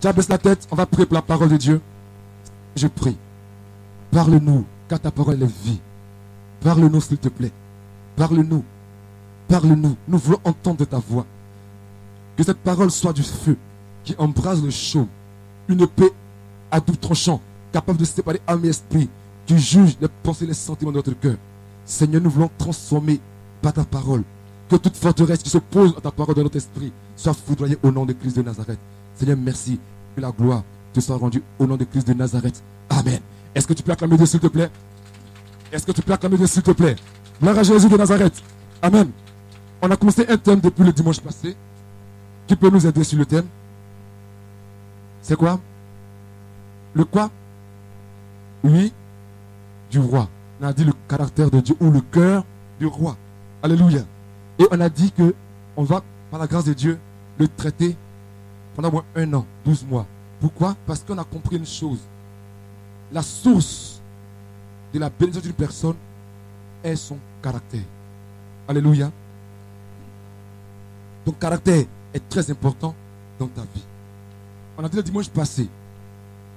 Tu as baissé la tête, on va prier pour la parole de Dieu. Je prie. Parle-nous, car ta parole est vie. Parle-nous, s'il te plaît. Parle-nous. Parle-nous. Nous voulons entendre ta voix. Que cette parole soit du feu qui embrase le chaume. Une épée à double tranchant, capable de séparer âme et esprit, qui juge les pensées et les sentiments de notre cœur. Seigneur, nous voulons transformer par ta parole. Que toute forteresse qui s'oppose à ta parole dans notre esprit soit foudroyée au nom de Christ de Nazareth. Seigneur, merci. Que la gloire te soit rendue au nom de Christ de Nazareth. Amen. Est-ce que tu peux acclamer Dieu, s'il te plaît? Est-ce que tu peux acclamer Dieu, s'il te plaît? Gloire à Jésus de Nazareth. Amen. On a commencé un thème depuis le dimanche passé. Qui peut nous aider sur le thème? C'est quoi? Le quoi? Oui, du roi. On a dit le caractère de Dieu ou le cœur du roi. Alléluia. Et on a dit que on va, par la grâce de Dieu, le traiter pendant au moins 1 an, 12 mois. Pourquoi? Parce qu'on a compris une chose. La source de la bénédiction d'une personne est son caractère. Alléluia. Ton caractère est très important dans ta vie. On a dit le dimanche passé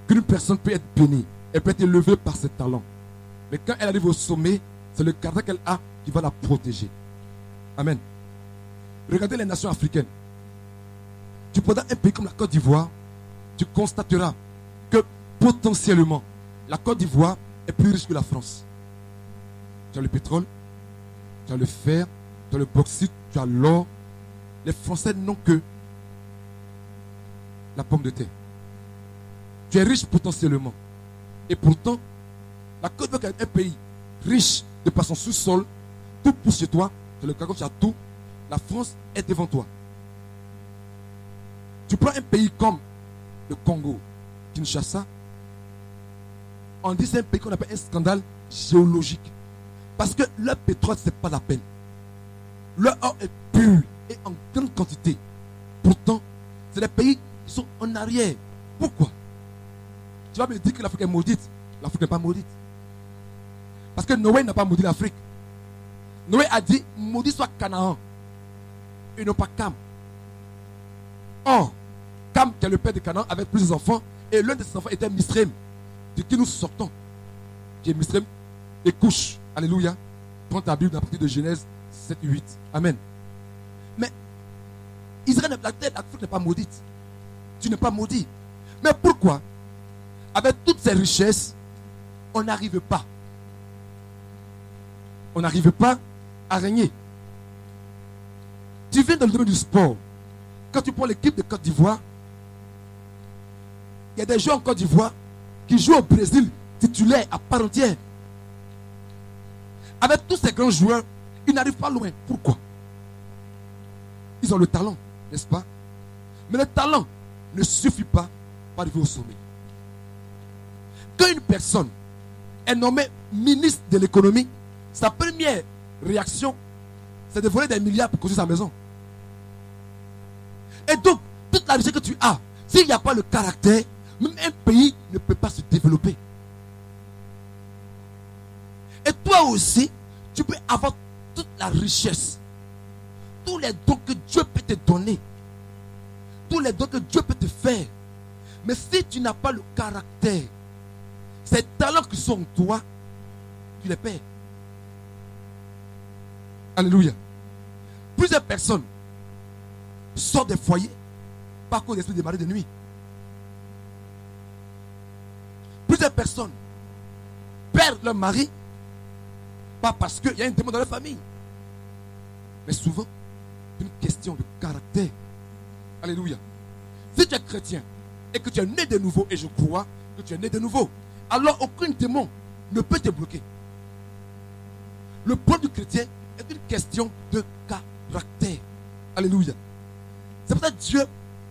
qu'une personne peut être bénie, elle peut être élevée par ses talents. Mais quand elle arrive au sommet, c'est le caractère qu'elle a qui va la protéger. Amen. Regardez les nations africaines. Tu prendras un pays comme la Côte d'Ivoire, tu constateras que potentiellement, la Côte d'Ivoire est plus riche que la France. Tu as le pétrole, tu as le fer, tu as le bauxite, tu as l'or. Les Français n'ont que la pomme de terre. Tu es riche potentiellement. Et pourtant, la Côte d'Ivoire est un pays riche de par son sous-sol. Tout pousse chez toi. Tu le tu as tout. La France est devant toi. Tu prends un pays comme le Congo, Kinshasa. On dit c'est un pays qu'on appelle un scandale géologique. Parce que le pétrole, ce n'est pas la peine. Le or est pur et en grande quantité. Pourtant, c'est des pays qui sont en arrière. Pourquoi? Tu vas me dire que l'Afrique est maudite. L'Afrique n'est pas maudite. Parce que Noé n'a pas maudit l'Afrique. Noé a dit, maudit soit Canaan. Et non pas Cam. Or, Cam, qui est le père de Canaan, avait plusieurs enfants. Et l'un de ses enfants était Misraim, de qui nous sortons. Qui est Misraim et Couche. Alléluia. Prends ta Bible à partir de Genèse 7 et 8. Amen. Mais Israël, l'Afrique n'est pas maudite. Tu n'es pas maudit. Mais pourquoi, avec toutes ces richesses, on n'arrive pas? On n'arrive pas à régner. Tu viens dans le domaine du sport. Quand tu prends l'équipe de Côte d'Ivoire, il y a des joueurs en Côte d'Ivoire qui jouent au Brésil titulaires à part entière. Avec tous ces grands joueurs, ils n'arrivent pas loin. Pourquoi? Ils ont le talent, n'est-ce pas? Mais le talent ne suffit pas pour arriver au sommet. Quand une personne est nommée ministre de l'économie, sa première réaction, c'est de voler des milliards pour construire sa maison. Et donc, toute la richesse que tu as, s'il n'y a pas le caractère, même un pays ne peut pas se développer. Et toi aussi, tu peux avoir toute la richesse, tous les dons que Dieu peut te donner, tous les dons que Dieu peut te faire. Mais si tu n'as pas le caractère, ces talents qui sont en toi, tu les perds. Alléluia. Plusieurs personnes sortent des foyers par cause de l'esprit des maris de nuit. Plusieurs personnes perdent leur mari pas parce qu'il y a un démon dans leur famille, mais souvent une question de caractère. Alléluia. Si tu es chrétien et que tu es né de nouveau, et je crois que tu es né de nouveau, alors aucun démon ne peut te bloquer. Le problème du chrétien est une question de caractère. Alléluia. C'est pour ça que Dieu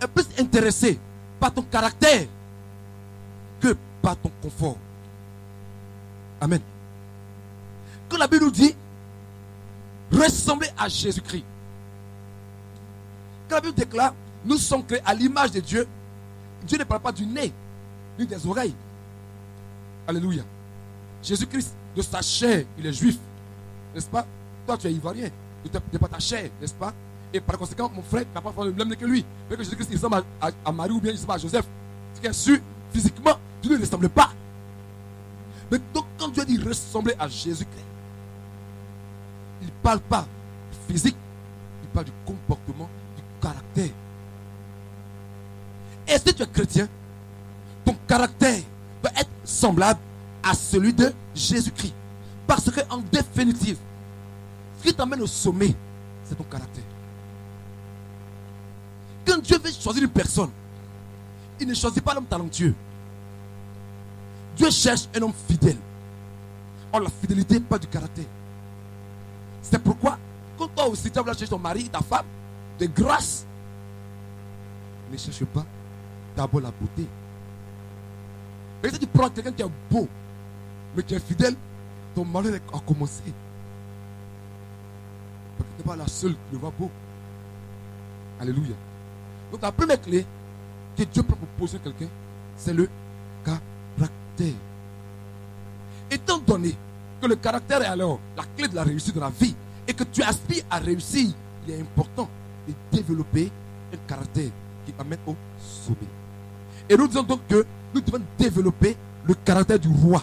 est plus intéressé par ton caractère que par ton confort. Amen. Quand la Bible nous dit ressembler à Jésus-Christ, quand la Bible déclare nous sommes créés à l'image de Dieu, Dieu ne parle pas du nez ni des oreilles. Alléluia. Jésus-Christ, de sa chair, il est juif, n'est-ce pas? Toi tu es ivoirien, tu n'es pas ta chair, n'est-ce pas? Et par conséquent, mon frère n'a pas le même nez que lui. Mais que Jésus-Christ il ressemble à Marie ou bien il ressemble à Joseph. bien sûr, physiquement, tu ne ressembles pas. Mais donc, quand Dieu dit ressembler à Jésus-Christ, il ne parle pas du physique, il parle du comportement, du caractère. Et si tu es chrétien, ton caractère doit être semblable à celui de Jésus-Christ. Parce qu'en définitive, ce qui t'amène au sommet, c'est ton caractère. Quand Dieu veut choisir une personne, il ne choisit pas l'homme talentueux. Dieu cherche un homme fidèle. Or, la fidélité, pas du caractère. C'est pourquoi, quand toi aussi tu vas chercher ton mari, ta femme, de grâce, ne cherche pas d'abord la beauté. Et si tu prends quelqu'un qui est beau, mais qui est fidèle, ton malheur a commencé. Parce que tu n'es pas la seule qui le voit beau. Alléluia. Donc la première clé que Dieu prend pour poser quelqu'un, c'est le caractère. Étant donné que le caractère est alors la clé de la réussite de la vie et que tu aspires à réussir, il est important de développer un caractère qui amène au sommet. Et nous disons donc que nous devons développer le caractère du roi.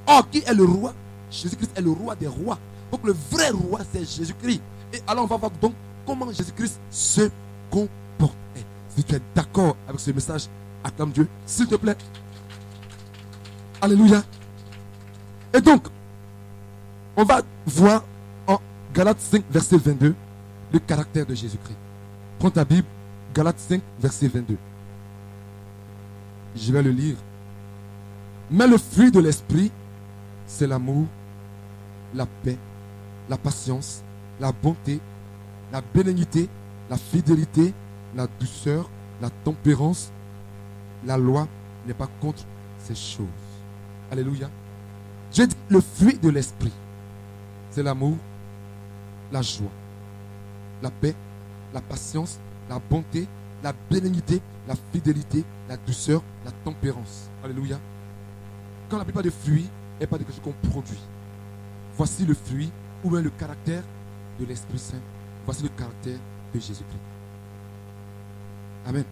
Or, qui est le roi? Jésus-Christ est le roi des rois. Donc le vrai roi, c'est Jésus-Christ. Et alors on va voir donc comment Jésus-Christ se comportait. Si tu es d'accord avec ce message, acclame Dieu, s'il te plaît. Alléluia. Et donc, on va voir en Galates 5, verset 22, le caractère de Jésus-Christ. Prends ta Bible, Galates 5, verset 22. Je vais le lire. Mais le fruit de l'esprit, c'est l'amour, la paix, la patience, la bonté, la bénignité, la fidélité, la douceur, la tempérance. La loi n'est pas contre ces choses. Alléluia. J'ai dit le fruit de l'esprit, c'est l'amour, la joie, la paix, la patience, la bonté, la bénignité, la fidélité, la douceur, la tempérance. Alléluia. Quand la plupart des fruits n'est pas de quelque chose qu'on produit. Voici le fruit ou bien le caractère de l'Esprit Saint. Voici le caractère de Jésus-Christ. Amen.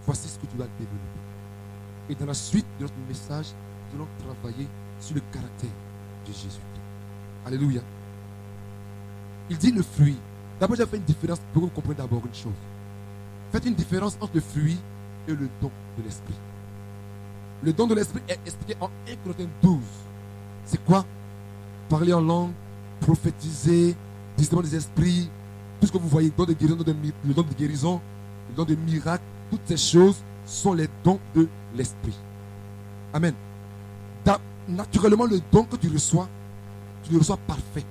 Voici ce que tu dois développer. Et dans la suite de notre message, nous allons travailler sur le caractère de Jésus-Christ. Alléluia. Il dit le fruit. D'abord, j'ai fait une différence pour que vous compreniez d'abord une chose. Faites une différence entre le fruit et le don de l'Esprit. Le don de l'Esprit est expliqué en 1 Corinthiens 12. C'est quoi? Parler en langue, prophétiser, discernement des esprits, tout ce que vous voyez, don de guérison, le don de guérison, le don de miracle, toutes ces choses sont les dons de l'Esprit. Amen. Naturellement, le don que tu le reçois reçois parfait.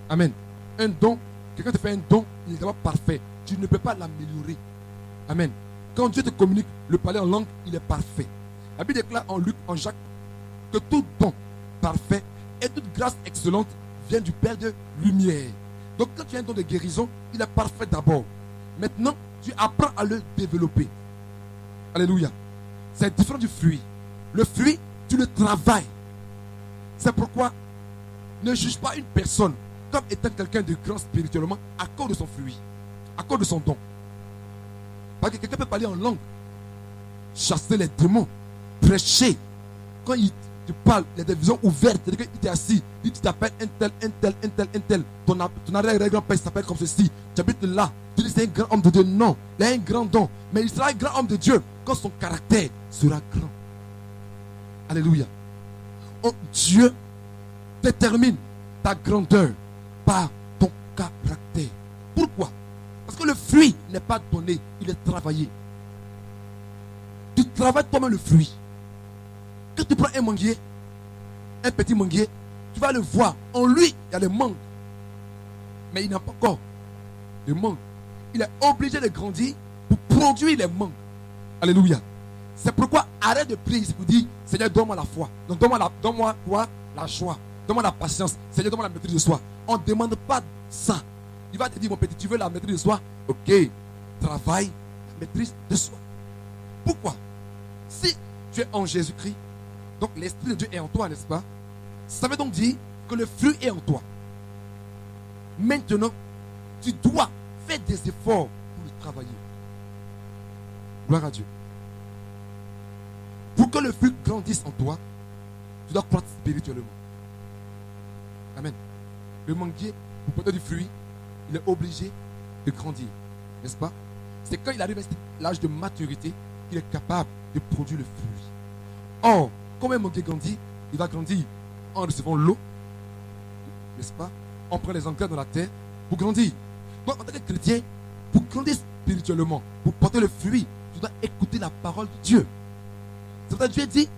Amen. Un don, quelqu'un te fait un don, il n'est pas parfait. Tu ne peux pas l'améliorer. Amen. Quand Dieu te communique, le parler en langue, il est parfait. La Bible déclare en Luc, en Jacques, que tout don parfait et toute grâce excellente vient du Père de lumière. Donc quand tu as un don de guérison, il est parfait d'abord. Maintenant, tu apprends à le développer. Alléluia. C'est différent du fruit. Le fruit, tu le travailles. C'est pourquoi ne juge pas une personne comme étant quelqu'un de grand spirituellement à cause de son fruit, à cause de son don. Parce que quelqu'un peut parler en langue, chasser les démons, prêcher. Quand tu parles, il y a des visions ouvertes. C'est-à-dire qu'il t'est assis, il dit tu t'appelles un tel, un tel, un tel, un tel. Ton arrière-grand-père s'appelle comme ceci. Tu habites là. Tu dis c'est un grand homme de Dieu. Non, il a un grand don. Mais il sera un grand homme de Dieu quand son caractère sera grand. Alléluia. Dieu détermine ta grandeur par ton caractère. Pourquoi? Parce que le fruit n'est pas donné, il est travaillé. Tu travailles toi-même le fruit. Quand tu prends un manguier, un petit manguier, tu vas le voir. En lui, il y a les mangues. Mais il n'a pas encore de mangues. Il est obligé de grandir pour produire les mangues. Alléluia. C'est pourquoi arrête de prier pour dire Seigneur, donne-moi la foi. Donc donne-moi quoi? La joie. Donne-moi la patience. Seigneur, donne-moi la maîtrise de soi. On ne demande pas ça. Il va te dire, mon petit, tu veux la maîtrise de soi? Ok, travaille la maîtrise de soi. Pourquoi? Si tu es en Jésus-Christ, donc l'Esprit de Dieu est en toi, n'est-ce pas? Ça veut donc dire que le fruit est en toi. Maintenant, tu dois faire des efforts pour le travailler. Gloire à Dieu. que le fruit grandisse en toi, tu dois croître spirituellement. Amen. Le manguier, pour porter du fruit, il est obligé de grandir. N'est-ce pas? C'est quand il arrive à l'âge de maturité qu'il est capable de produire le fruit. Or, comme un manguier grandit, il va grandir en recevant l'eau. N'est-ce pas? On prend les engrais dans la terre pour grandir. Donc, en tant que chrétien, pour grandir spirituellement, pour porter le fruit, tu dois écouter la parole de Dieu. C'est pour ça que Dieu dit,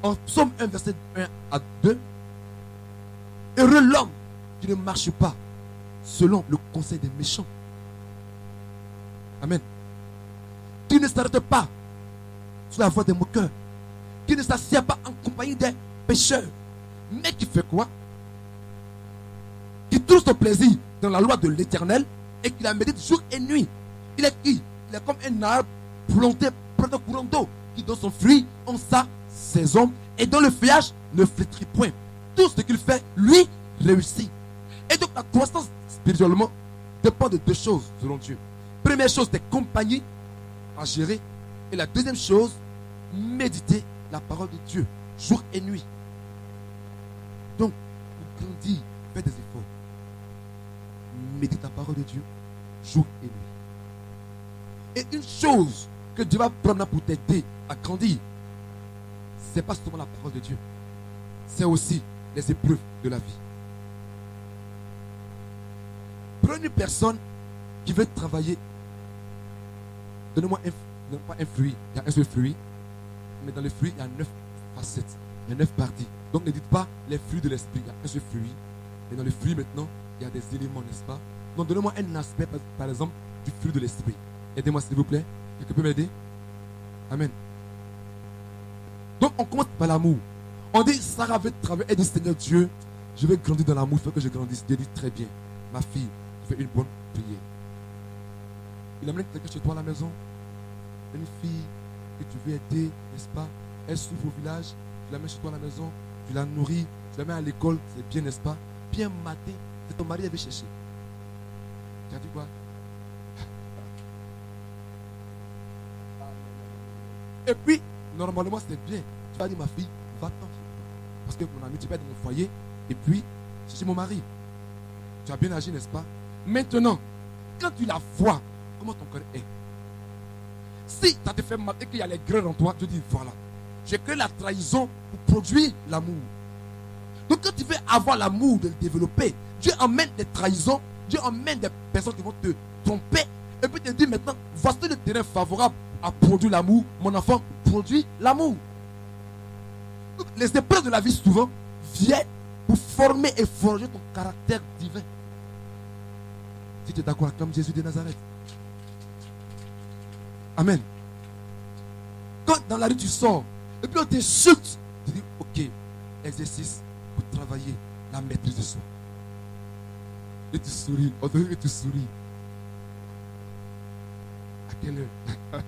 en Psaume 1, verset 1 à 2, heureux l'homme qui ne marche pas selon le conseil des méchants. Amen. Qui ne s'arrête pas sous la voie des moqueurs, qui ne s'assied pas en compagnie des pécheurs, mais qui fait quoi? Qui trouve son plaisir dans la loi de l'Éternel et qui la médite jour et nuit. Il est qui? Il est comme un arbre planté près d'un courant d'eau qui donne son fruit en sa saison et dont le feuillage ne flétrit point. Tout ce qu'il fait, lui, réussit. Et donc la croissance spirituellement dépend de deux choses selon Dieu. Première chose, des compagnies à gérer. Et la deuxième chose, méditer la parole de Dieu jour et nuit. Donc, pour grandir, fais des efforts. Médite la parole de Dieu jour et nuit. Et une chose que Dieu va prendre pour t'aider à grandir, ce n'est pas seulement la parole de Dieu, c'est aussi les épreuves de la vie. Prenez une personne qui veut travailler. Donnez-moi pas un fruit, il y a un seul fruit, mais dans le fruit, il y a 9 facettes, il y a 9 parties. Donc ne dites pas les fruits de l'esprit, il y a un seul fruit, mais dans le fruit maintenant, il y a des éléments, n'est-ce pas? Donc donnez-moi un aspect, par exemple, du fruit de l'esprit. Aidez-moi s'il vous plaît. Quelqu'un peut m'aider? Amen. Donc on commence par l'amour. On dit, Sarah veut travailler, elle dit, Seigneur Dieu, je vais grandir dans l'amour, il faut que je grandisse. Dieu dit, très bien, ma fille, tu fais une bonne prière. Il amène quelqu'un chez toi à la maison, une fille que tu veux aider, n'est-ce pas? Elle souffre au village, tu la mets chez toi à la maison, tu la nourris, tu la mets à l'école, c'est bien, n'est-ce pas? Puis un matin, c'est ton mari qui vient chercher. Tu as dit quoi? Et puis, normalement, c'est bien. Tu vas dire, ma fille, va-t'en. Parce que mon ami, tu vas être dans mon foyer. Et puis, chercher mon mari. Tu as bien agi, n'est-ce pas? Maintenant, quand tu la vois, comment ton cœur est? Si ça te fait mal et qu'il y a les grains en toi, tu dis, voilà. J'ai créé la trahison pour produire l'amour. Donc, quand tu veux avoir l'amour, de le développer, Dieu emmène des trahisons, Dieu emmène des personnes qui vont te tromper. Et puis, te dit maintenant, voici le terrain favorable à produire l'amour. Mon enfant produit l'amour. Donc, les épreuves de la vie souvent viennent pour former et forger ton caractère divin. Si tu es d'accord, comme Jésus de Nazareth. Amen. Quand dans la rue tu sors, et puis on t'insulte, tu dis, ok, exercice pour travailler la maîtrise de soi. Et tu souris, on dirait que tu souris. À quelle heure?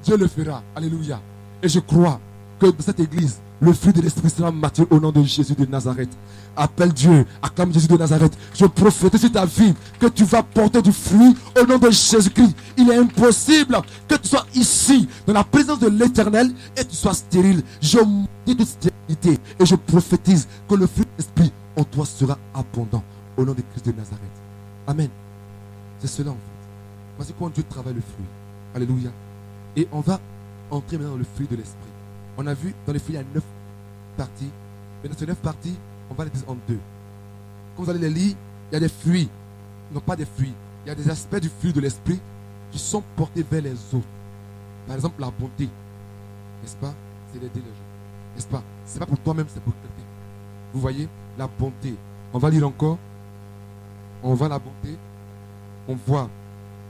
Dieu le fera. Alléluia. Et je crois que dans cette église, le fruit de l'Esprit sera mature au nom de Jésus de Nazareth. Appelle Dieu, acclame Jésus de Nazareth. Je prophétise sur ta vie que tu vas porter du fruit au nom de Jésus-Christ. Il est impossible que tu sois ici, dans la présence de l'Éternel, et tu sois stérile. Je dis de stérilité et je prophétise que le fruit de l'Esprit en toi sera abondant au nom de Christ de Nazareth. Amen. C'est cela en fait. Voici comment Dieu travaille le fruit. Alléluia. Et on va entrer maintenant dans le fruit de l'Esprit. On a vu dans les fruits, il y a 9 parties. Mais dans ces 9 parties, on va les diviser en 2. Quand vous allez les lire, il y a des fruits. Non, pas des fruits. Il y a des aspects du fruit de l'Esprit qui sont portés vers les autres. Par exemple, la bonté. N'est-ce pas? C'est d'aider les gens. N'est-ce pas? Ce n'est pas pour toi-même, c'est pour quelqu'un. Vous voyez? La bonté. On va lire encore. On voit la bonté. On voit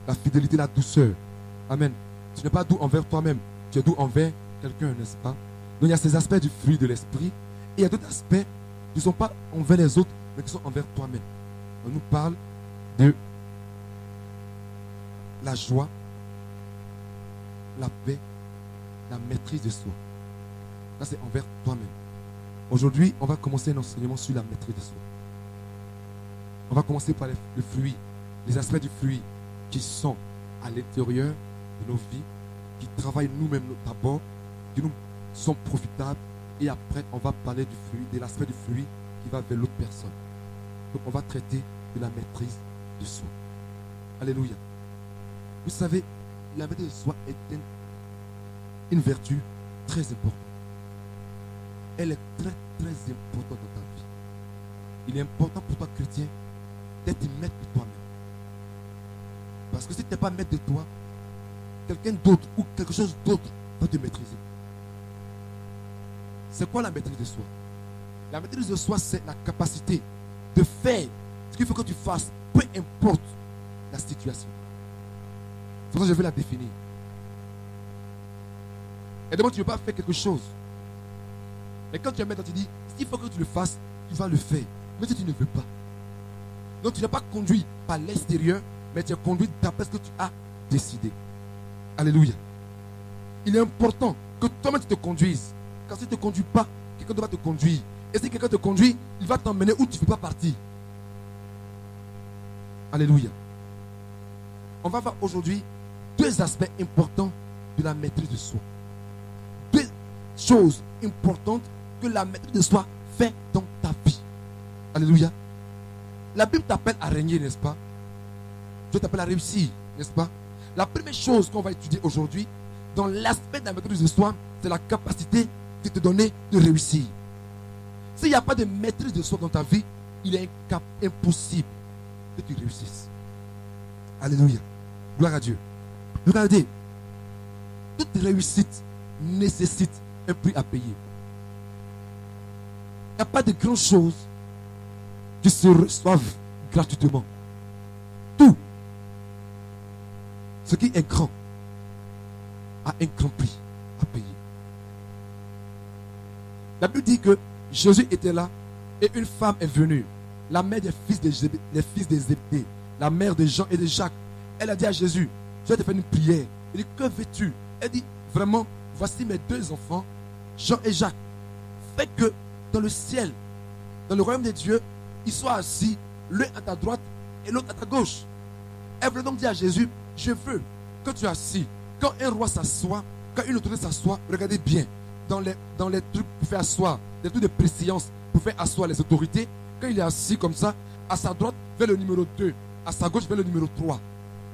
la fidélité, la douceur. Amen. Tu n'es pas doux envers toi-même. Tu es doux envers quelqu'un, n'est-ce pas? Donc il y a ces aspects du fruit de l'esprit. Et il y a d'autres aspects qui ne sont pas envers les autres, mais qui sont envers toi-même. On nous parle de la joie, la paix, la maîtrise de soi. Ça, c'est envers toi-même. Aujourd'hui, on va commencer un enseignement sur la maîtrise de soi. On va commencer par le fruit, les aspects du fruit qui sont à l'intérieur de nos vies, qui travaillent nous-mêmes d'abord qui nous sont profitables. Et après, on va parler du fruit, de l'aspect du fruit qui va vers l'autre personne. Donc, on va traiter de la maîtrise de soi. Alléluia. Vous savez, la maîtrise de soi est une vertu très importante. Elle est très, très importante dans ta vie. Il est important pour toi, chrétien, d'être maître de toi-même. Parce que si tu n'es pas maître de toi, quelqu'un d'autre ou quelque chose d'autre va te maîtriser. C'est quoi la maîtrise de soi? La maîtrise de soi, c'est la capacité de faire ce qu'il faut que tu fasses, peu importe la situation. C'est pour ça que je vais la définir. Et demain, tu ne veux pas faire quelque chose. Mais quand tu es maître, tu dis, s'il faut que tu le fasses, tu vas le faire. Mais si tu ne veux pas. Donc tu n'es pas conduit par l'extérieur, mais tu es conduit d'après ce que tu as décidé. Alléluia. Il est important que toi-même tu te conduises. Car si tu ne te conduis pas, quelqu'un doit te conduire. Et si quelqu'un te conduit, il va t'emmener où tu ne veux pas partir. Alléluia. On va voir aujourd'hui deux aspects importants de la maîtrise de soi. Deux choses importantes que la maîtrise de soi fait dans ta vie. Alléluia. La Bible t'appelle à régner, n'est-ce pas? Dieu t'appelle à réussir, n'est-ce pas? La première chose qu'on va étudier aujourd'hui, dans l'aspect de la maîtrise de soi, c'est la capacité de te donner de réussir. S'il n'y a pas de maîtrise de soi dans ta vie, il est impossible que tu réussisses. Alléluia. Gloire à Dieu. Regardez, toute réussite nécessite un prix à payer. Il n'y a pas de grandes choses qui se reçoivent gratuitement. Tout ce qui est grand a un grand prix à payer. La Bible dit que Jésus était là et une femme est venue, la mère des fils de Zébédée, la mère de Jean et de Jacques. Elle a dit à Jésus, je vais te faire une prière. Il dit, que veux-tu? Elle dit, vraiment, voici mes deux enfants, Jean et Jacques. Fais que dans le ciel, dans le royaume de Dieu, ils soient assis, l'un à ta droite et l'autre à ta gauche. Elle voulait donc dire à Jésus, je veux que tu es assis. Quand un roi s'assoit, quand une autorité s'assoit, regardez bien, dans les trucs pour faire asseoir, des trucs de préséance pour faire asseoir les autorités, quand il est assis comme ça, à sa droite vers le numéro 2, à sa gauche vers le numéro 3.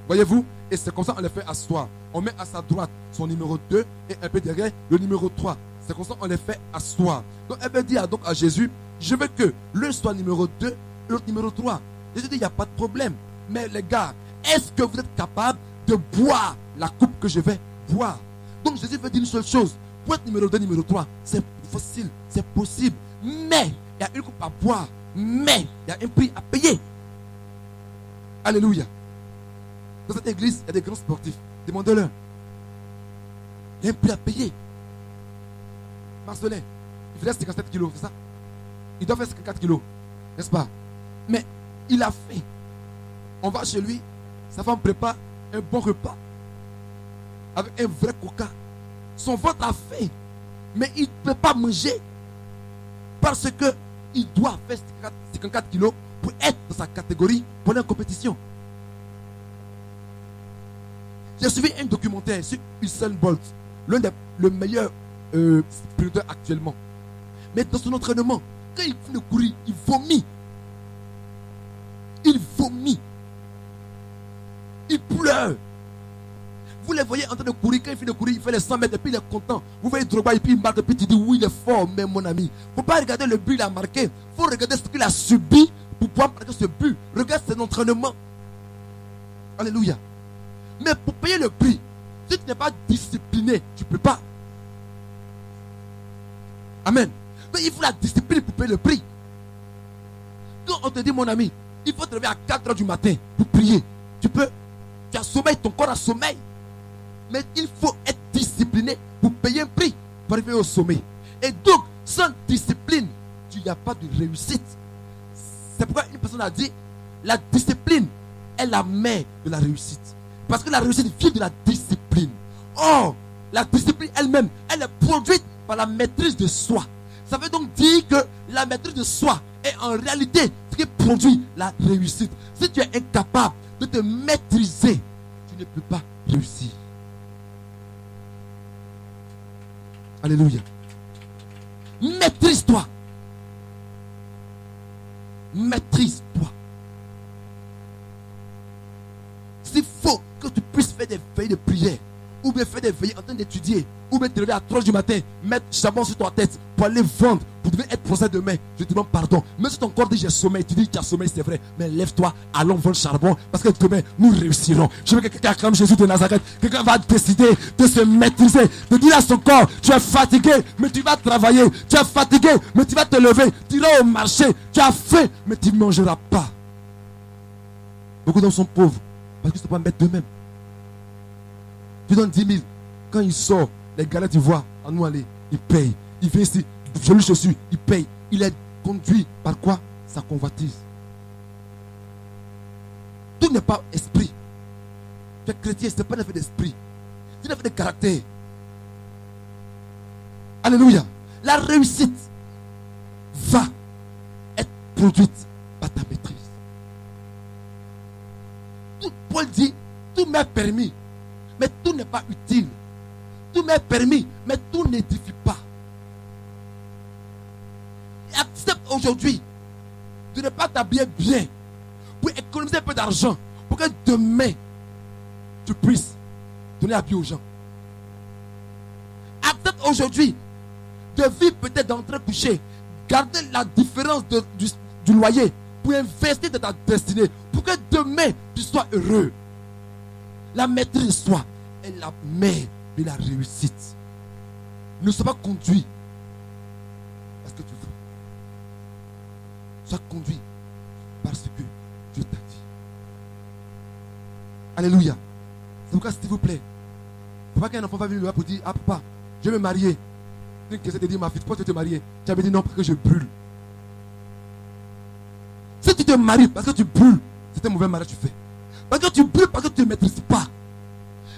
Voyez-vous? Et c'est comme ça qu'on les fait asseoir. On met à sa droite son numéro 2 et un peu derrière le numéro 3. C'est comme ça qu'on les fait asseoir. Donc elle veut dire donc à Jésus, je veux que l'un soit numéro 2 et l'autre numéro 3. Jésus dit, il n'y a pas de problème. Mais les gars, est-ce que vous êtes capables de boire la coupe que je vais boire? Donc Jésus veut dire une seule chose. Pour être numéro 2, numéro 3, c'est facile, c'est possible. Mais il y a une coupe à boire. Mais il y a un prix à payer. Alléluia. Dans cette église, il y a des grands sportifs. Demandez-leur. Il y a un prix à payer. Marcelin, il faisait 57 kilos, c'est ça? Il doit faire 54 kilos, n'est-ce pas? Mais il a faim. On va chez lui, sa femme prépare un bon repas avec un vrai coca. Son ventre a faim, mais il ne peut pas manger parce qu'il doit faire 54 kilos pour être dans sa catégorie pour la compétition. J'ai suivi un documentaire sur Usain Bolt, le meilleur sprinter actuellement. Mais dans son entraînement, quand il finit de courir, il vomit. Il vomit. Il pleure. Vous les voyez en train de courir. Quand il finit de courir, il fait les 100 mètres et puis il est content. Vous voyez Drogba et puis il marque et puis tu dis oui, il est fort, mais mon ami. Il ne faut pas regarder le but qu'il a marqué. Il faut regarder ce qu'il a subi pour pouvoir marquer ce but. Regarde son entraînement. Alléluia. Mais pour payer le prix, si tu n'es pas discipliné, tu ne peux pas. Amen. Donc il faut la discipline pour payer le prix. Quand on te dit, mon ami, il faut te lever à 4 h du matin pour prier. Tu peux. Tu as sommeil, ton corps a sommeil. Mais il faut être discipliné pour payer un prix pour arriver au sommet. Et donc, sans discipline, il n'y a pas de réussite. C'est pourquoi une personne a dit, la discipline est la mère de la réussite. Parce que la réussite vient de la discipline. Or, la discipline elle-même, elle est produite par la maîtrise de soi. Ça veut donc dire que la maîtrise de soi est en réalité ce qui produit la réussite. Si tu es incapable de te maîtriser, tu ne peux pas réussir. Alléluia. Maîtrise-toi. Maîtrise-toi. S'il faut que tu puisses faire des veillées de prière, ou bien faire des veillées en train d'étudier, ou bien te lever à 3 du matin, mettre charbon sur ta tête pour aller vendre, pour devoir être procès demain, je te demande pardon. Même si ton corps dit j'ai sommeil, tu dis tu as sommeil, c'est vrai, mais lève-toi, allons vendre charbon, parce que demain nous réussirons. Je veux que quelqu'un acclame Jésus de Nazareth. Quelqu'un va décider de se maîtriser, de dire à son corps, tu es fatigué, mais tu vas travailler. Tu es fatigué, mais tu vas te lever. Tu iras au marché, tu as faim, mais tu ne mangeras pas. Beaucoup d'hommes sont pauvres, parce qu'ils ne sont pas maîtres d'eux-mêmes. Tu donnes 10 000. Quand il sort, les gars, tu vois, à nous aller, il paye. Il vient ici, je lui chaussure, il paye. Il est conduit par quoi? Sa convoitise. Tout n'est pas esprit. Tu es chrétien, ce n'est pas un effet d'esprit. C'est un effet de caractère. Alléluia. La réussite va être produite par ta maîtrise. Tout, Paul dit, tout m'est permis, mais tout n'est pas utile. Tout m'est permis, mais tout n'édifie pas. Et accepte aujourd'hui de ne pas t'habiller bien pour économiser un peu d'argent pour que demain tu puisses donner à bien aux gens. Accepte aujourd'hui de vivre peut-être dans très couché, garder la différence du loyer pour investir dans ta destinée pour que demain tu sois heureux. La maîtrise de soi est la mère de la réussite. Ne sois pas conduit parce que tu veux. Sois conduit parce que Dieu t'a dit. Alléluia. C'est pourquoi, s'il vous plaît, il ne faut pas qu'un enfant va venir pour dire, ah papa, je vais me marier. Une question de dire, ma fille, pourquoi tu veux te marier? Tu avais dit non parce que je brûle. Si tu te maries parce que tu brûles, c'est un mauvais mariage que tu fais. Parce que tu brûles, parce que tu ne maîtrises pas.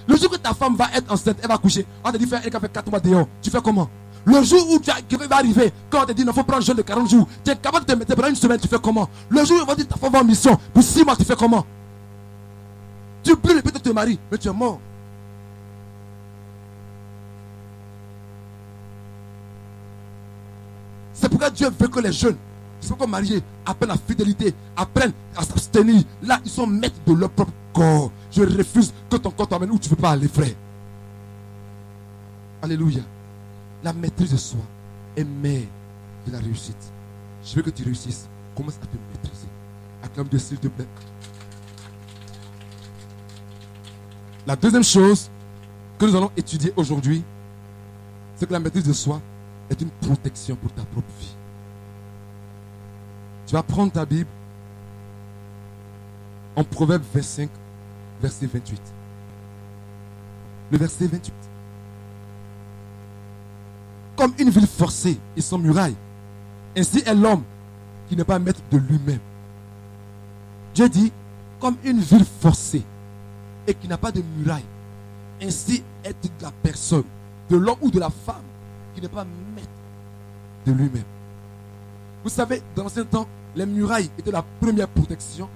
Le jour que ta femme va être enceinte, elle va coucher. On te dit, elle va faire 4 mois dehors. Tu fais comment? Le jour où qui va arriver, quand on te dit, il faut prendre un jeûne de 40 jours, tu es capable de te mettre pendant une semaine, tu fais comment? Le jour où on va dire, ta femme va en mission, pour 6 mois, tu fais comment? Tu brûles et puis tu te maries, mais tu es mort. C'est pourquoi Dieu veut que les jeunes qui sont mariés apprennent la fidélité, apprennent à s'abstenir. Là, ils sont maîtres de leur propre corps. Je refuse que ton corps t'amène où tu ne veux pas aller, frère. Alléluia. La maîtrise de soi est mère de la réussite. Je veux que tu réussisses. Commence à te maîtriser. Acclame Dieu, s'il te plaît. La deuxième chose que nous allons étudier aujourd'hui, c'est que la maîtrise de soi est une protection pour ta propre vie. Tu vas prendre ta Bible en Proverbe 25, verset 28. Le verset 28. Comme une ville forcée et sans muraille, ainsi est l'homme qui n'est pas maître de lui-même. Dieu dit, comme une ville forcée et qui n'a pas de muraille, ainsi est la personne, de l'homme ou de la femme, qui n'est pas maître de lui-même. Vous savez, dans l'ancien temps, les murailles étaient la première protection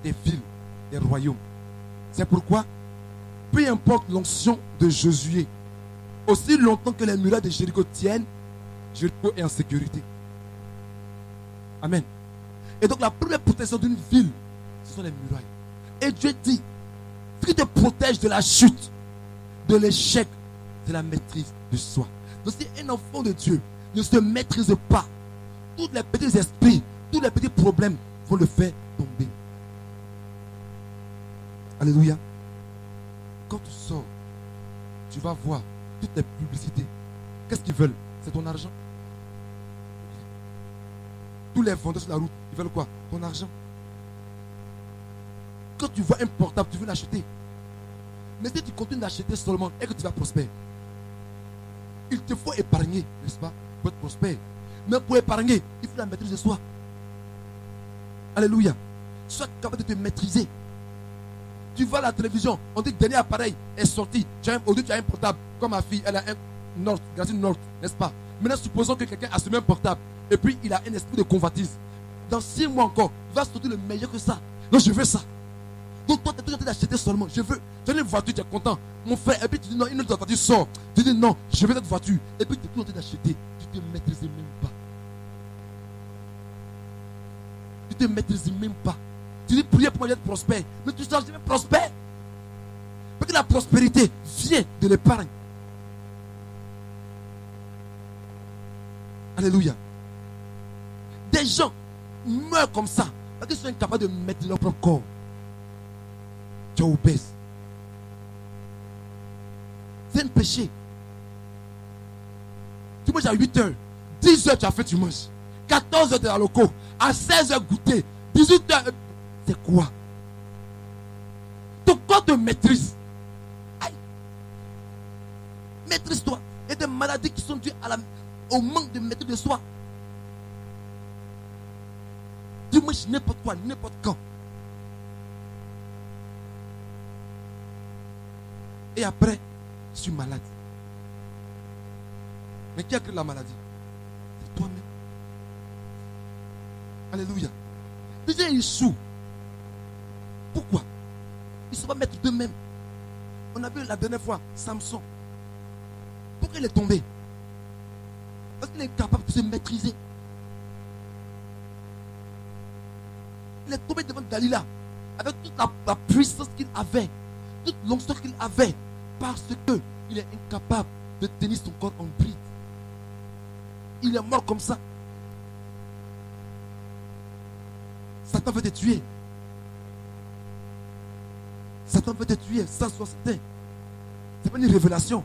des villes, des royaumes. C'est pourquoi, peu importe l'onction de Josué, aussi longtemps que les murailles de Jéricho tiennent, Jéricho est en sécurité. Amen. Et donc la première protection d'une ville, ce sont les murailles. Et Dieu dit, ce qui te protège de la chute, de l'échec, c'est la maîtrise de soi. Donc si un enfant de Dieu ne se maîtrise pas, tous les petits esprits, tous les petits problèmes vont le faire tomber. Alléluia. Quand tu sors, tu vas voir toutes les publicités. Qu'est-ce qu'ils veulent? C'est ton argent. Tous les vendeurs sur la route, ils veulent quoi? Ton argent. Quand tu vois un portable, tu veux l'acheter. Mais si tu continues d'acheter seulement et que tu vas prospérer, il te faut épargner, n'est-ce pas? Pour être prospère. Mais pour épargner, il faut la maîtrise de soi. Alléluia. Sois capable de te maîtriser. Tu vois la télévision, on dit que le dernier appareil est sorti. Aujourd'hui, tu as un portable. Comme ma fille, elle a un Nord, Galaxy Nord, n'est-ce pas? Maintenant, supposons que quelqu'un a ce même portable. Et puis, il a un esprit de convoitise. Dans 6 mois encore, il va sortir le meilleur que ça. Donc, je veux ça. Donc toi, tu es toujours en train d'acheter seulement. Je veux. Tu as une voiture, tu es content. Mon frère, et puis tu dis non, une autre voiture sort. Tu dis non, je veux cette voiture. Et puis tu es toujours en train d'acheter. Tu ne te maîtrises même pas. Tu ne te maîtrises même pas. Tu dis prier pour moi d'être prospère. Mais tu ne seras jamais prospère. Parce que la prospérité vient de l'épargne. Alléluia. Des gens meurent comme ça parce qu'ils sont incapables de mettre leur propre corps. Tu es obèse. C'est un péché. Tu manges à 8 heures. 10 heures tu as fait, tu manges. 14 heures tu es à loco. À 16 heures goûter. 18 heures. C'est quoi? Ton corps te maîtrise. Aïe. Maîtrise-toi. Il y a des maladies qui sont dues au manque de maîtrise de soi. Tu manges n'importe quoi, n'importe quand. Et après, je suis malade. Mais qui a créé la maladie? C'est toi-même. Alléluia. Les gens échouent. Pourquoi? Ils ne sont pas maîtres d'eux-mêmes. On a vu la dernière fois Samson. Pourquoi il est tombé? Parce qu'il est incapable de se maîtriser. Il est tombé devant Dalila avec toute la puissance qu'il avait, toute l'onction qu'il avait, parce qu'il est incapable de tenir son corps en bride. Il est mort comme ça. Satan veut te tuer. Satan veut te tuer sans soixantaine. C'est pas une révélation.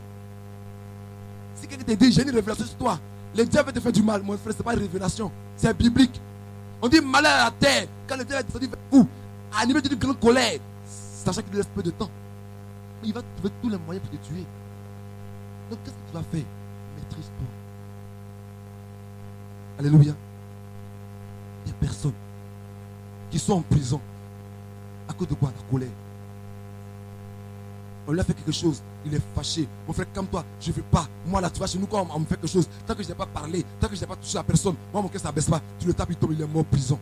Si quelqu'un te dit j'ai une révélation sur toi, le diable veut te faire du mal, mon frère, c'est pas une révélation, c'est biblique. On dit malheur à la terre quand le diable est descendu vers vous, animé d'une grande colère, sachant qu'il lui reste peu de temps. Mais il va trouver tous les moyens pour te tuer. Donc qu'est-ce que tu vas faire? Maîtrise-toi. Alléluia. Il y a des personnes qui sont en prison à cause de quoi? La colère. On lui a fait quelque chose, il est fâché. Mon frère, calme-toi, je ne veux pas. Moi là, tu vois, chez nous, quand on me fait quelque chose, tant que je n'ai pas parlé, tant que je n'ai pas touché la personne, moi mon cœur ça ne baisse pas. Tu le tapes, il tombe, il est mort en prison.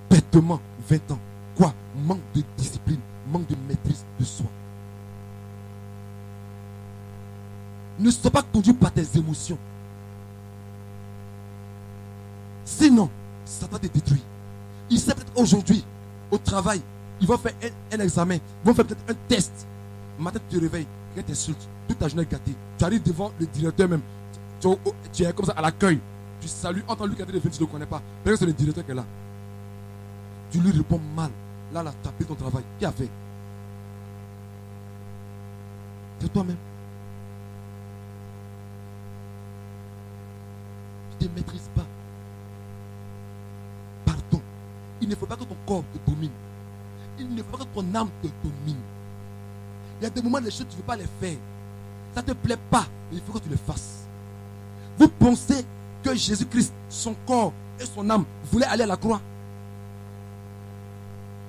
Bêtement, 20 ans. Quoi? Manque de discipline, manque de maîtrise de soi. Ne sois pas conduit par tes émotions. Sinon, ça va te détruire. Il sait peut-être aujourd'hui, au travail, ils vont faire un examen, ils vont faire peut-être un test. Matin, tu te réveilles, quelqu'un t'insulte, toute ta journée est gâtée. Tu arrives devant le directeur même, tu es comme ça à l'accueil. Tu salues, entends lui qui a dit de venir, tu ne le connais pas. Peut-être que c'est le directeur qui est là. Tu lui réponds mal. Là, tu as pris ton travail. Qui a fait? C'est toi-même. Tu ne te maîtrises pas. Pardon. Il ne faut pas que ton corps te domine. Il ne faut pas que ton âme te domine. Il y a des moments, les choses, tu ne veux pas les faire. Ça ne te plaît pas, mais il faut que tu les fasses. Vous pensez que Jésus-Christ, son corps et son âme voulaient aller à la croix?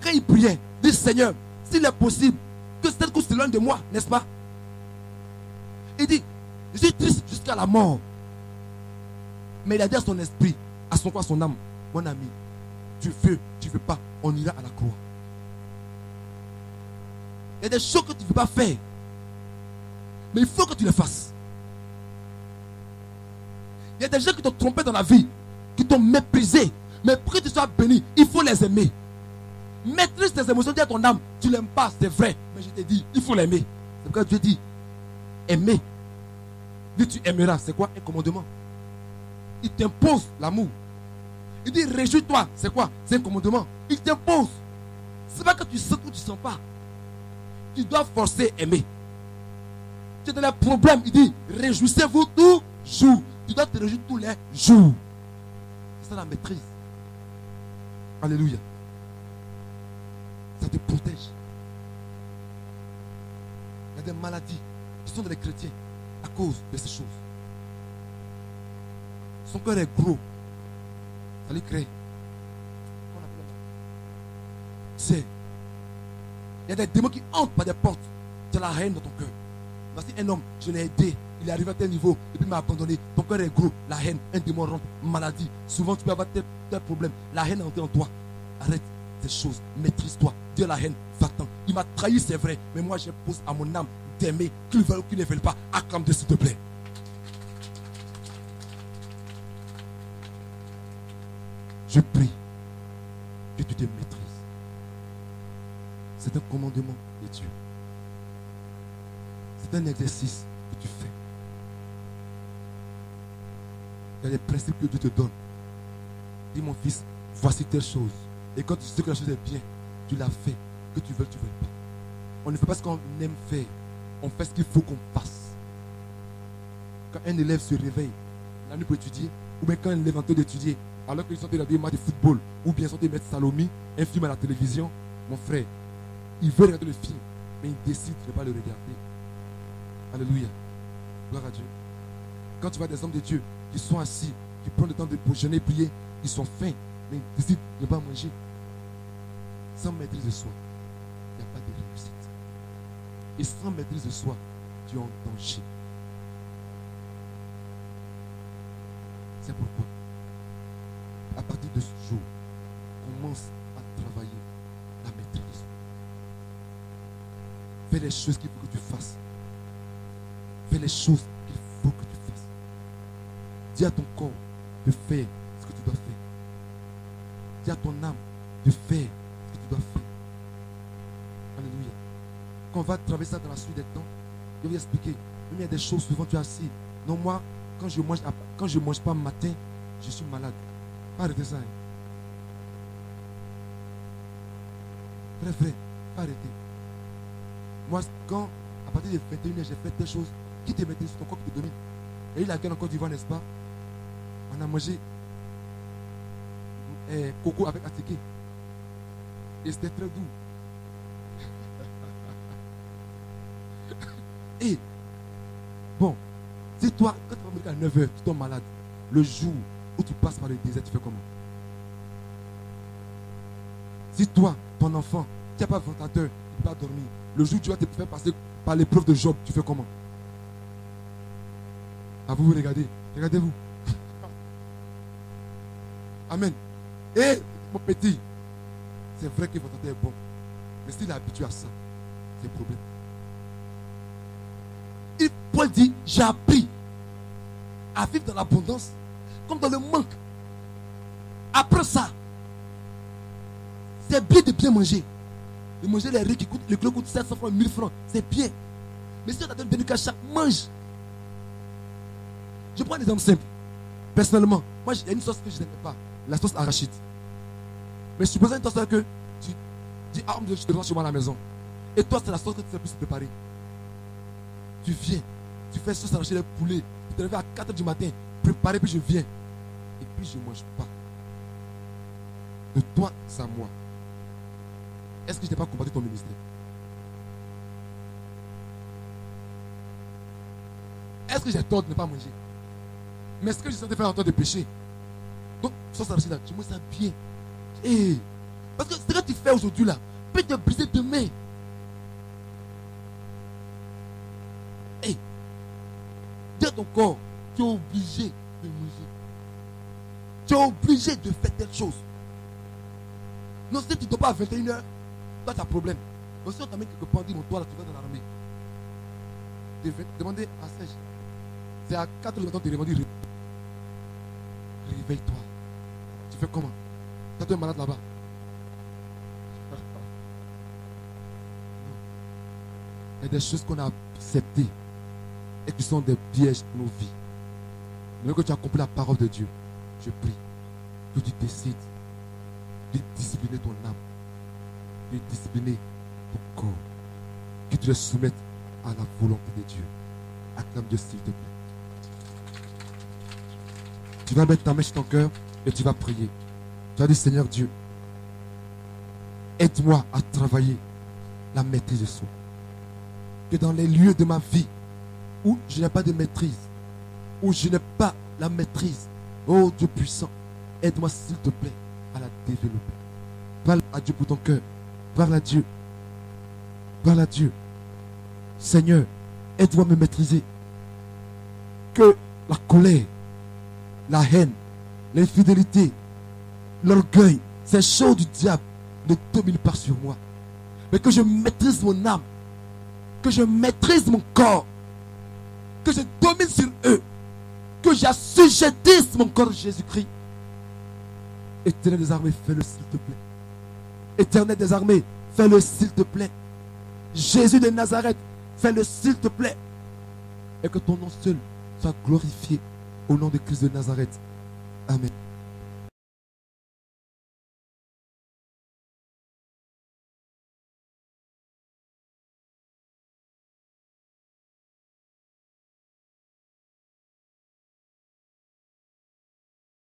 Quand il priait, il dit Seigneur, s'il est possible que cette couche s'éloigne de moi, n'est-ce pas? Il dit, je suis triste jusqu'à la mort. Mais il a dit à son esprit, à son corps, à son âme, mon ami, tu veux pas, on ira à la croix. Il y a des choses que tu ne veux pas faire. Mais il faut que tu les fasses. Il y a des gens qui t'ont trompé dans la vie, qui t'ont méprisé. Mais pour que tu sois béni, il faut les aimer. Maîtrise tes émotions, dis à ton âme, tu ne l'aimes pas, c'est vrai. Mais je te dis, il faut l'aimer. C'est pourquoi Dieu dit, aimer. Dis tu aimeras, c'est quoi? Un commandement. Il t'impose l'amour. Il dit, réjouis-toi, c'est quoi? C'est un commandement. Il t'impose. C'est pas que tu sens ou tu ne sens pas. Tu dois forcer aimer. Tu as des problèmes, il dit, réjouissez-vous toujours. Tu dois te réjouir tous les jours. C'est ça la maîtrise. Alléluia. Ça te protège. Il y a des maladies qui sont dans les chrétiens à cause de ces choses. Son cœur est gros. Ça lui crée. C'est. Il y a des démons qui entrent par des portes. Tu as la haine dans ton cœur. Voici un homme, je l'ai aidé. Il est arrivé à tel niveau et puis il m'a abandonné. Ton cœur est gros. La haine, un démon rentre. Maladie. Souvent tu peux avoir tel problème. La haine est entrée en toi. Arrête. ces choses. Maîtrise-toi. Dieu la haine, va-t'en. Il m'a trahi, c'est vrai. Mais moi, j'impose à mon âme d'aimer, qu'ils veulent ou qu'ils ne veulent pas. Acclame Dieu, s'il te plaît. Je prie que tu te maîtrises. C'est un commandement de Dieu. C'est un exercice que tu fais. Il y a des principes que Dieu te donne. Dis mon fils, voici telle chose. Et quand tu sais que la chose est bien, tu l'as fait. Que tu veux pas. On ne fait pas ce qu'on aime faire. On fait ce qu'il faut qu'on fasse. Quand un élève se réveille la nuit pour étudier, ou bien quand un élève est en train d'étudier, alors qu'ils sont en train de regarder des matchs de football, ou bien ils sont en train de mettre Salomé, un film à la télévision, mon frère, il veut regarder le film, mais il décide de ne pas le regarder. Alléluia. Gloire à Dieu. Quand tu vois des hommes de Dieu qui sont assis, qui prennent le temps pour jeûner et prier, ils sont faim, mais ils décident de ne pas manger. Sans maîtrise de soi, il n'y a pas de réussite. Et sans maîtrise de soi, tu es en danger. C'est pourquoi, à partir de ce jour, commence à travailler la maîtrise de soi. Fais les choses qu'il faut que tu fasses. Fais les choses qu'il faut que tu fasses. Dis à ton corps de faire ce que tu dois faire. Dis à ton âme de faire ce que tu dois faire. Alléluia. Quand on va traverser ça dans la suite des temps, je vais vous expliquer. Même il y a des choses, souvent tu es assis. Non, moi, quand je ne mange pas le matin, je suis malade. Pas arrêter ça. Hein. Très vrai, pas arrêter. Moi, quand, à partir de 21h, j'ai fait des choses qui te mettaient sur ton corps, qui te domine. Et il a gagné en Côte d'Ivoire, n'est-ce pas? On a mangé coco avec attiqué. Et c'était très doux. Et, bon, si toi, quand tu vas mourir à 9h, tu tombes malade, le jour où tu passes par le désert, tu fais comment? Si toi, ton enfant, tu n'as pas de ventilateur, tu ne peux pas dormir, le jour où tu vas te faire passer par l'épreuve de Job, tu fais comment? À vous, vous regardez. Regardez-vous. Amen. Et mon petit, c'est vrai que votre ventilateur est bon. Mais s'il est habitué à ça, c'est un problème. Paul dit, j'ai appris à vivre dans l'abondance comme dans le manque. Après ça, c'est bien de bien manger. De manger les riz qui coûtent, le kilo coûte 700 francs, 1000 francs. C'est bien. Mais si on a donné une cacha, mange. Je prends un exemple simple. Personnellement, moi, il y a une sauce que je n'aime pas. La sauce arachide. Mais je suppose une sauce que tu dis, ah, je te rends chez moi à la maison. Et toi, c'est la sauce que tu sais plus préparer. Tu viens, tu fais sauce arachide de poulet. Tu te réveilles à 4h du matin, préparer, puis je viens. Et puis je ne mange pas. De toi, c'est à moi. Est-ce que je n'ai pas combattu ton ministère? Est-ce que j'ai tort de ne pas manger? Mais est-ce que je suis en train de faire en temps de péché? Donc, sauce arachide là, tu manges ça bien. Et, parce que ce que tu fais aujourd'hui là, peut te briser demain. Et, dis à ton corps, tu es obligé de manger. Tu es obligé de faire telle chose. Non, si tu ne dors pas à 21h, toi tu as un problème. Donc si on t'amène quelque part, dis mon toi là, tu vas dans l'armée. Demandez à Serge. C'est à 4h du matin, tu demandes, réveille-toi. Tu fais comment? Tu es malade là-bas. Il y a des choses qu'on a acceptées et qui sont des pièges pour nos vies. Mais que tu as compris la parole de Dieu, je prie que tu décides de discipliner ton âme, de discipliner ton corps, que tu le soumettes à la volonté de Dieu. Acclame Dieu s'il te plaît. Tu vas mettre ta main sur ton cœur et tu vas prier. Tu vas dire, Seigneur Dieu, aide-moi à travailler la maîtrise de soi. Que dans les lieux de ma vie où je n'ai pas de maîtrise, où je n'ai pas la maîtrise, oh Dieu puissant, aide-moi s'il te plaît à la développer. Parle à Dieu pour ton cœur. Parle à Dieu. Parle à Dieu. Seigneur, aide-moi à me maîtriser. Que la colère, la haine, l'infidélité, l'orgueil, ces choses du diable ne domine pas sur moi. Mais que je maîtrise mon âme. Que je maîtrise mon corps. Que je domine sur eux. Que j'assujettisse mon corps à Jésus-Christ. Éternel des armées, fais-le s'il te plaît. Éternel des armées, fais-le s'il te plaît. Jésus de Nazareth, fais-le s'il te plaît. Et que ton nom seul soit glorifié au nom de Christ de Nazareth. Amen.